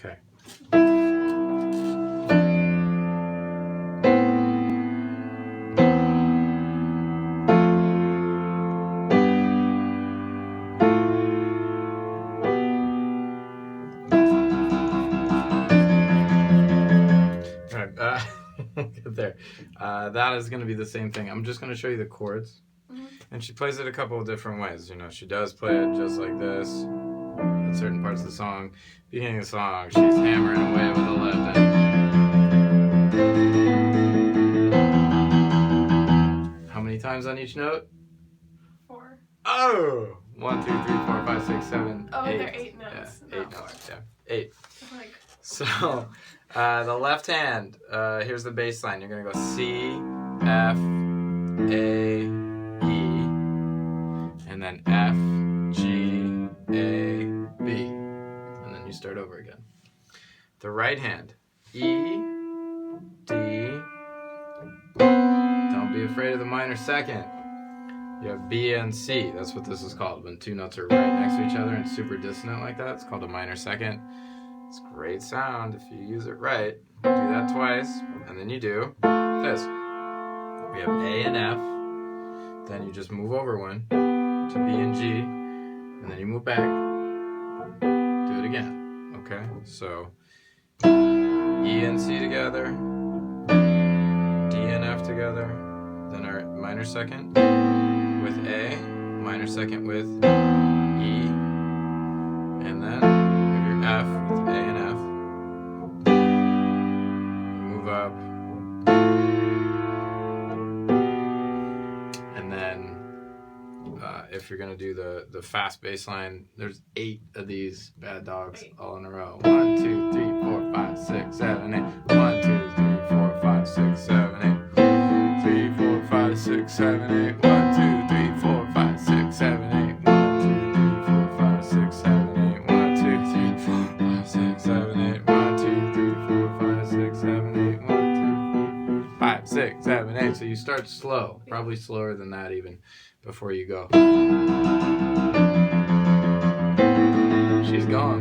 Okay. All right, get there. That is going to be the same thing. I'm just going to show you the chords. And she plays it a couple of different ways. You know, she does play it just like this at certain parts of the song. Beginning of the song, she's hammering away with the left hand. How many times on each note? 4. Oh! 1, 2, 3, 4, 5, 6, 7, Oh, 8. they're 8 notes. Yeah, 8 notes. Yeah, 8. Like... So, the left hand, here's the bass line. You're going to go C, F, A, E, and then F, G, A, B. And then you start over again. The right hand, E, D. Don't be afraid of the minor second. You have B and C. That's what this is called. When two notes are right next to each other and super dissonant like that, it's called a minor second. It's great sound if you use it right. Do that twice, and then you do this. We have A and F. Then you just move over one to B and G, and then you move back. Do it again. Okay? So E and C together, D and F together, then our minor second with A, minor second with E, and then you have your F with A and F. Move up, and then if you're gonna do the fast bass line, there's 8 of these bad dogs all in a row. 1, 2, 3, 4, 5, 6, 7, 8. 1, 2, 3, 4, 5, 6, 7, 8. 3, 4, 5, 6, 7, 8. 1, 2, 3, 4, 5, 6, 7, 8. 1, 2, 3, 4, 5, 6, 7, 8. 1, 2, 3, 4, 5, 6, 7, 8. 1, 2, 3, 4, 5, 6, 7, 8. 1, 2, 3, 4, 5, 6, 7, 8. So you start slow, probably slower than that even, before you go. She's gone.